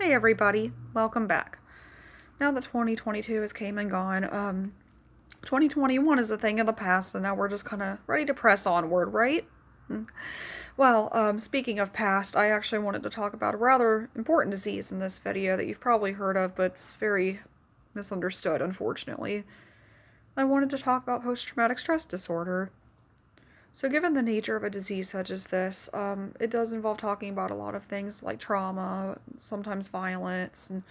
Hey everybody, welcome back. Now that 2022 has came and gone, 2021 is a thing of the past, and now we're just kind of ready to press onward, right? Well, speaking of past, I actually wanted to talk about a rather important disease in this video that you've probably heard of, but it's very misunderstood, unfortunately. I wanted to talk about post-traumatic stress disorder. So, given the nature of a disease such as this, it does involve talking about a lot of things like trauma, sometimes violence, and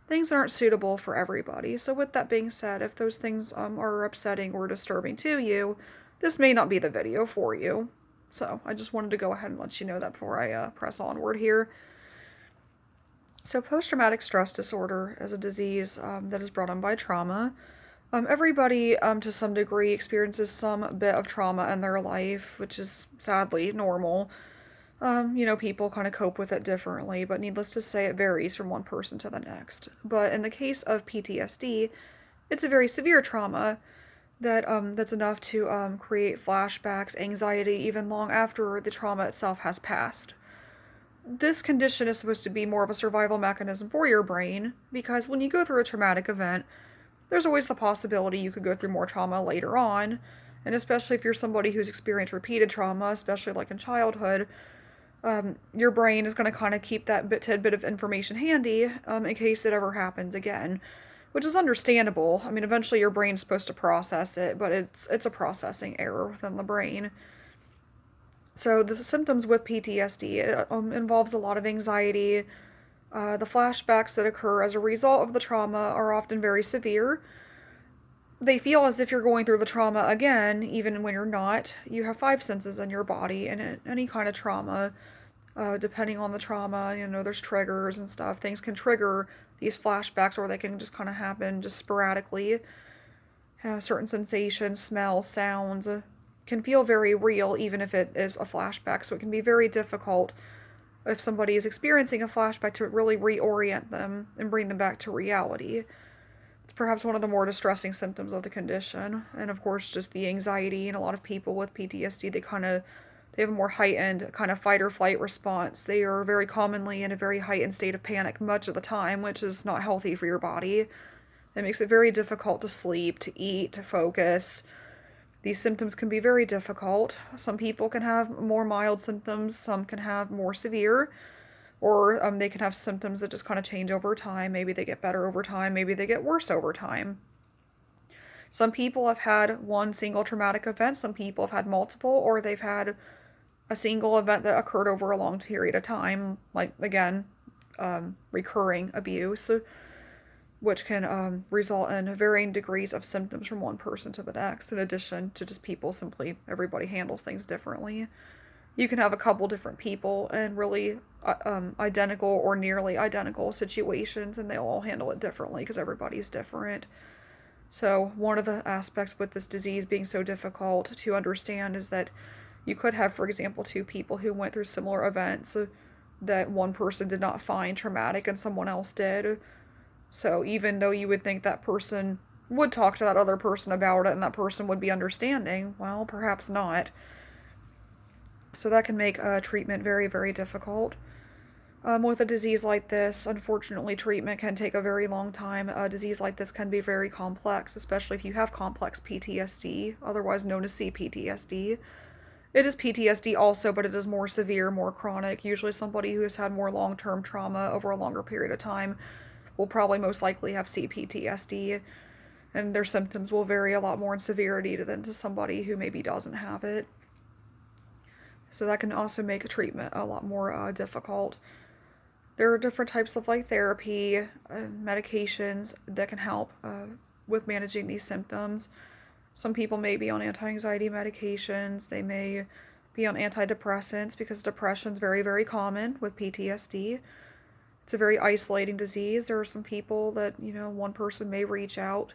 things that aren't suitable for everybody. So, with that being said, if those things are upsetting or disturbing to you, this may not be the video for you. So, I just wanted to go ahead and let you know that before I press onward here. So, post traumatic stress disorder is a disease that is brought on by trauma. Everybody, to some degree, experiences some bit of trauma in their life, which is sadly normal. People kind of cope with it differently, but needless to say, it varies from one person to the next. But in the case of PTSD, it's a very severe trauma that's enough to create flashbacks, anxiety, even long after the trauma itself has passed. This condition is supposed to be more of a survival mechanism for your brain because when you go through a traumatic event, there's always the possibility you could go through more trauma later on. And especially if you're somebody who's experienced repeated trauma, especially like in childhood, your brain is going to kind of keep that tidbit of information handy in case it ever happens again, which is understandable. I mean, eventually your brain's supposed to process it, but it's a processing error within the brain. So the symptoms with PTSD involves a lot of anxiety. The flashbacks that occur as a result of the trauma are often very severe. They feel as if you're going through the trauma again, even when you're not. You have five senses in your body, and any kind of trauma, depending on the trauma, there's triggers and stuff. Things can trigger these flashbacks, or they can just kind of happen just sporadically. Certain sensations, smells, sounds can feel very real, even if it is a flashback. So it can be very difficult if somebody is experiencing a flashback to really reorient them and bring them back to reality. It's perhaps one of the more distressing symptoms of the condition. And of course, just the anxiety. And a lot of people with PTSD, they have a more heightened kind of fight or flight response. They are very commonly in a very heightened state of panic much of the time, which is not healthy for your body. It makes it very difficult to sleep, to eat, to focus. These symptoms can be very difficult. Some people can have more mild symptoms, some can have more severe, or they can have symptoms that just kind of change over time. Maybe they get better over time, maybe they get worse over time. Some people have had one single traumatic event, some people have had multiple, or they've had a single event that occurred over a long period of time, like, again, recurring abuse, which can result in varying degrees of symptoms from one person to the next, in addition to just everybody handles things differently. You can have a couple different people in really identical or nearly identical situations, and they'll all handle it differently because everybody's different. So one of the aspects with this disease being so difficult to understand is that you could have, for example, two people who went through similar events that one person did not find traumatic and someone else did. So even though you would think that person would talk to that other person about it and that person would be understanding, well, perhaps not. So that can make treatment very, very difficult. With a disease like this, unfortunately, treatment can take a very long time. A disease like this can be very complex, especially if you have complex PTSD, otherwise known as CPTSD. It is PTSD also, but it is more severe, more chronic. Usually somebody who has had more long-term trauma over a longer period of time will probably most likely have CPTSD, and their symptoms will vary a lot more in severity than to somebody who maybe doesn't have it. So that can also make a treatment a lot more difficult. There are different types of therapy, medications that can help with managing these symptoms. Some people may be on anti-anxiety medications. They may be on antidepressants because depression is very, very common with PTSD. It's a very isolating disease. There are some people that, one person may reach out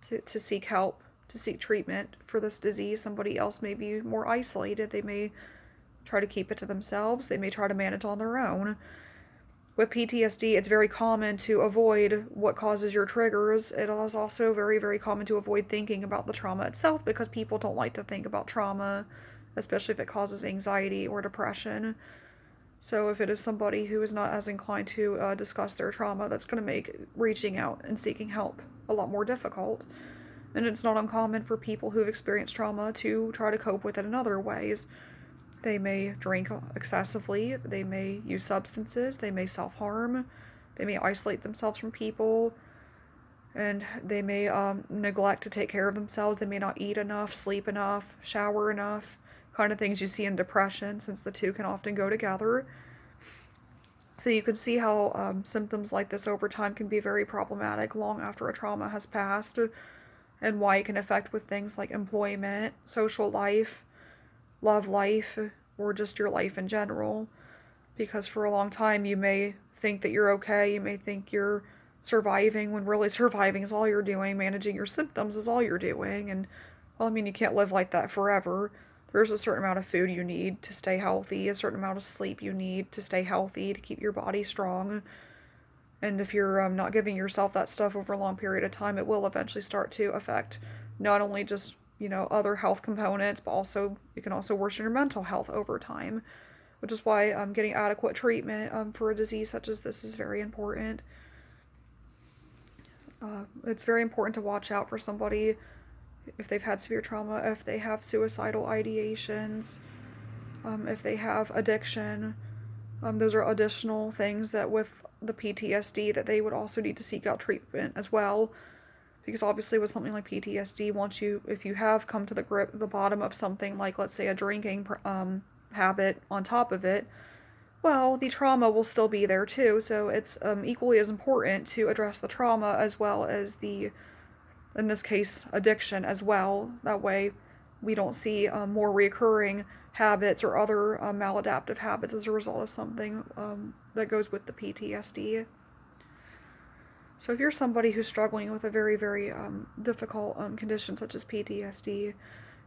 to seek help, to seek treatment for this disease. Somebody else may be more isolated. They may try to keep it to themselves. They may try to manage on their own. With PTSD, it's very common to avoid what causes your triggers. It is also very, very common to avoid thinking about the trauma itself because people don't like to think about trauma, especially if it causes anxiety or depression. So if it is somebody who is not as inclined to discuss their trauma, that's going to make reaching out and seeking help a lot more difficult. And it's not uncommon for people who've experienced trauma to try to cope with it in other ways. They may drink excessively, they may use substances, they may self-harm, they may isolate themselves from people, and they may neglect to take care of themselves. They may not eat enough, sleep enough, shower enough, kind of things you see in depression, since the two can often go together. So you can see how symptoms like this over time can be very problematic long after a trauma has passed, and why it can affect with things like employment, social life, love life, or just your life in general. Because for a long time you may think that you're okay, you may think you're surviving, when really surviving is all you're doing, managing your symptoms is all you're doing. And, well, I mean, you can't live like that forever. There's a certain amount of food you need to stay healthy, a certain amount of sleep you need to stay healthy, to keep your body strong. And if you're not giving yourself that stuff over a long period of time, it will eventually start to affect not only just, other health components, but also it can also worsen your mental health over time, which is why getting adequate treatment for a disease such as this is very important. It's very important to watch out for somebody if they've had severe trauma, if they have suicidal ideations, if they have addiction. Those are additional things that with the PTSD that they would also need to seek out treatment as well. Because obviously with something like PTSD, if you have come to the bottom of something like, let's say, a drinking habit on top of it, well, the trauma will still be there too. So it's equally as important to address the trauma as well as in this case, addiction as well. That way we don't see more reoccurring habits or other maladaptive habits as a result of something that goes with the PTSD. So if you're somebody who's struggling with a very, very difficult condition such as PTSD,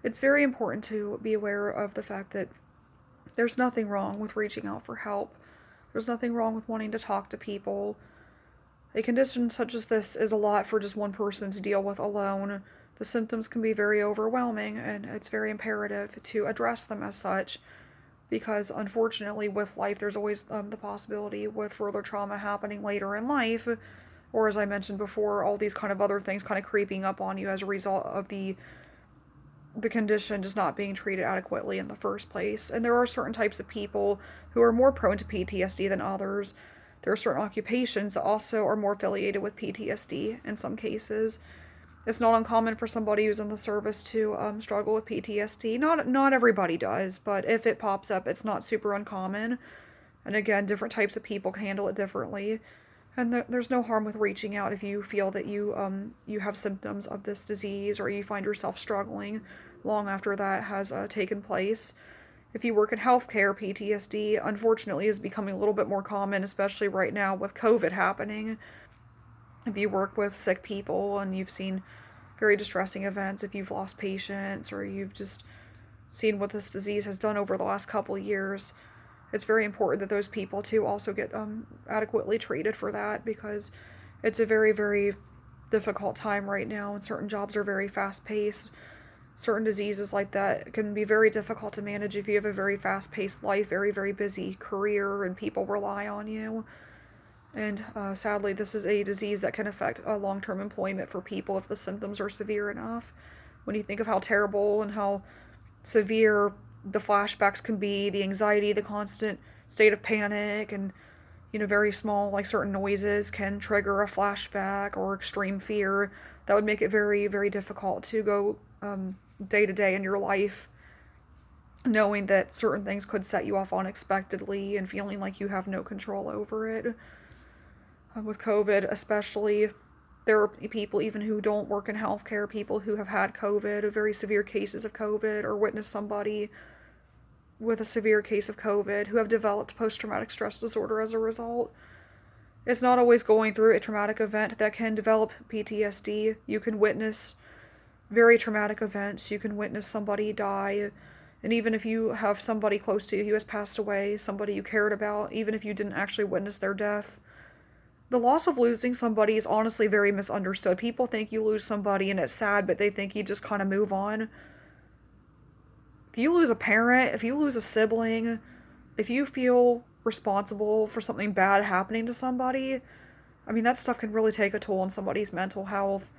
it's very important to be aware of the fact that there's nothing wrong with reaching out for help. There's nothing wrong with wanting to talk to people. A condition such as this is a lot for just one person to deal with alone. The symptoms can be very overwhelming, and it's very imperative to address them as such, because unfortunately with life there's always the possibility with further trauma happening later in life, or as I mentioned before, all these kind of other things kind of creeping up on you as a result of the condition just not being treated adequately in the first place. And there are certain types of people who are more prone to PTSD than others. There are certain occupations that also are more affiliated with PTSD in some cases. It's not uncommon for somebody who's in the service to struggle with PTSD. Not everybody does, but if it pops up, it's not super uncommon. And again, different types of people can handle it differently. And there's no harm with reaching out if you feel that you have symptoms of this disease, or you find yourself struggling long after that has taken place. If you work in healthcare, PTSD, unfortunately, is becoming a little bit more common, especially right now with COVID happening. If you work with sick people and you've seen very distressing events, if you've lost patients, or you've just seen what this disease has done over the last couple of years, it's very important that those people too also get adequately treated for that, because it's a very, very difficult time right now, and certain jobs are very fast-paced. Certain diseases like that can be very difficult to manage if you have a very fast-paced life, very, very busy career, and people rely on you. And sadly, this is a disease that can affect long-term employment for people if the symptoms are severe enough. When you think of how terrible and how severe the flashbacks can be, the anxiety, the constant state of panic, and very small, like certain noises can trigger a flashback or extreme fear, that would make it very, very difficult to go day to day in your life, knowing that certain things could set you off unexpectedly and feeling like you have no control over it. With COVID especially, there are people even who don't work in healthcare, people who have had COVID, very severe cases of COVID, or witnessed somebody with a severe case of COVID who have developed post-traumatic stress disorder as a result. It's not always going through a traumatic event that can develop PTSD. You can witness very traumatic events. You can witness somebody die. And even if you have somebody close to you who has passed away, somebody you cared about, even if you didn't actually witness their death, the loss of losing somebody is honestly very misunderstood. People think you lose somebody and it's sad, but they think you just kind of move on. If you lose a parent, if you lose a sibling, if you feel responsible for something bad happening to somebody, I mean, that stuff can really take a toll on somebody's mental health.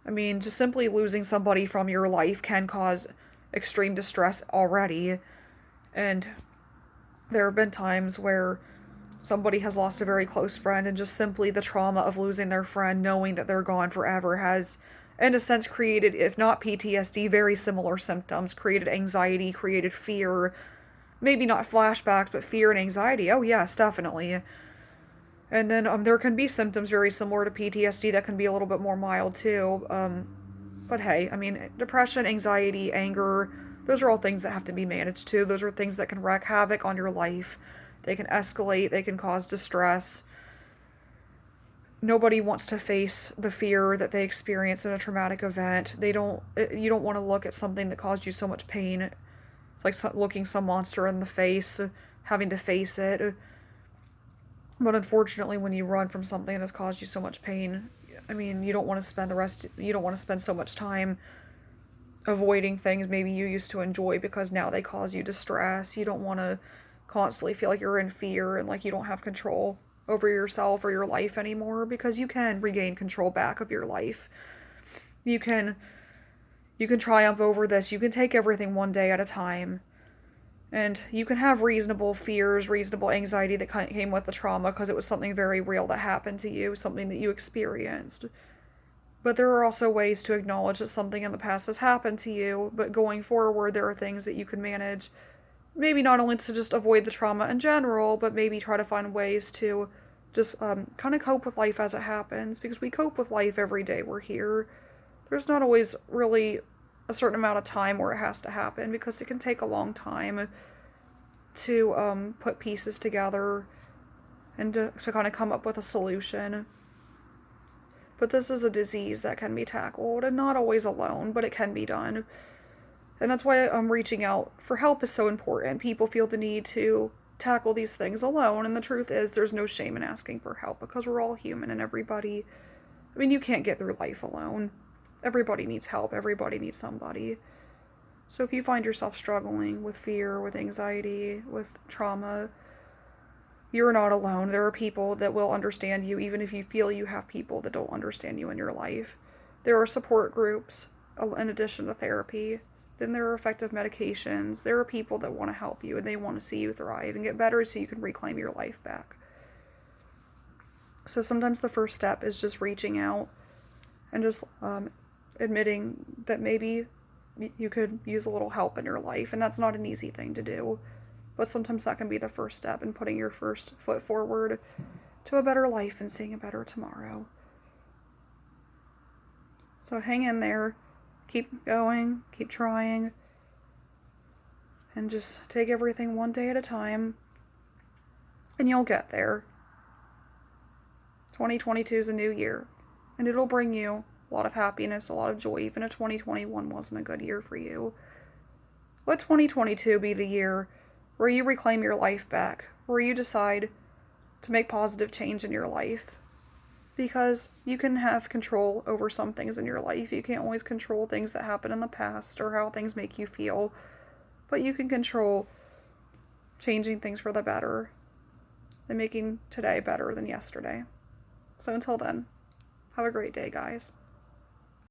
I mean, just simply losing somebody from your life can cause extreme distress already. And there have been times where somebody has lost a very close friend, and just simply the trauma of losing their friend, knowing that they're gone forever, has, in a sense, created, if not PTSD, very similar symptoms, created anxiety, created fear. Maybe not flashbacks, but fear and anxiety. Oh, yes, definitely. And then there can be symptoms very similar to PTSD that can be a little bit more mild too. But hey, I mean, depression, anxiety, anger, those are all things that have to be managed too. Those are things that can wreak havoc on your life. They can escalate, they can cause distress. Nobody wants to face the fear that they experience in a traumatic event. You don't want to look at something that caused you so much pain. It's like looking some monster in the face, having to face it. But unfortunately, when you run from something that has caused you so much pain, I mean, you don't want to spend so much time avoiding things maybe you used to enjoy because now they cause you distress. You don't want to constantly feel like you're in fear and like you don't have control over yourself or your life anymore, because you can regain control back of your life. You can triumph over this. You can take everything one day at a time. And you can have reasonable fears, reasonable anxiety that came with the trauma because it was something very real that happened to you, something that you experienced. But there are also ways to acknowledge that something in the past has happened to you, but going forward, there are things that you can manage. Maybe not only to just avoid the trauma in general, but maybe try to find ways to just kind of cope with life as it happens, because we cope with life every day we're here. There's not always really a certain amount of time where it has to happen, because it can take a long time to put pieces together and to kind of come up with a solution. But this is a disease that can be tackled, and not always alone, but it can be done. And that's why reaching out for help is so important. People feel the need to tackle these things alone, and the truth is there's no shame in asking for help, because we're all human, and everybody, I mean, you can't get through life alone. Everybody needs help. Everybody needs somebody. So if you find yourself struggling with fear, with anxiety, with trauma, you're not alone. There are people that will understand you, even if you feel you have people that don't understand you in your life. There are support groups in addition to therapy. Then there are effective medications. There are people that want to help you, and they want to see you thrive and get better so you can reclaim your life back. So sometimes the first step is just reaching out and just admitting that maybe you could use a little help in your life, and that's not an easy thing to do, but sometimes that can be the first step in putting your first foot forward to a better life and seeing a better tomorrow. So hang in there, keep going, keep trying, and just take everything one day at a time, and you'll get there. 2022 is a new year, and it'll bring you a lot of happiness, a lot of joy, even if 2021 wasn't a good year for you. Let 2022 be the year where you reclaim your life back, where you decide to make positive change in your life. Because you can have control over some things in your life. You can't always control things that happen in the past or how things make you feel, but you can control changing things for the better and making today better than yesterday. So until then, have a great day, guys.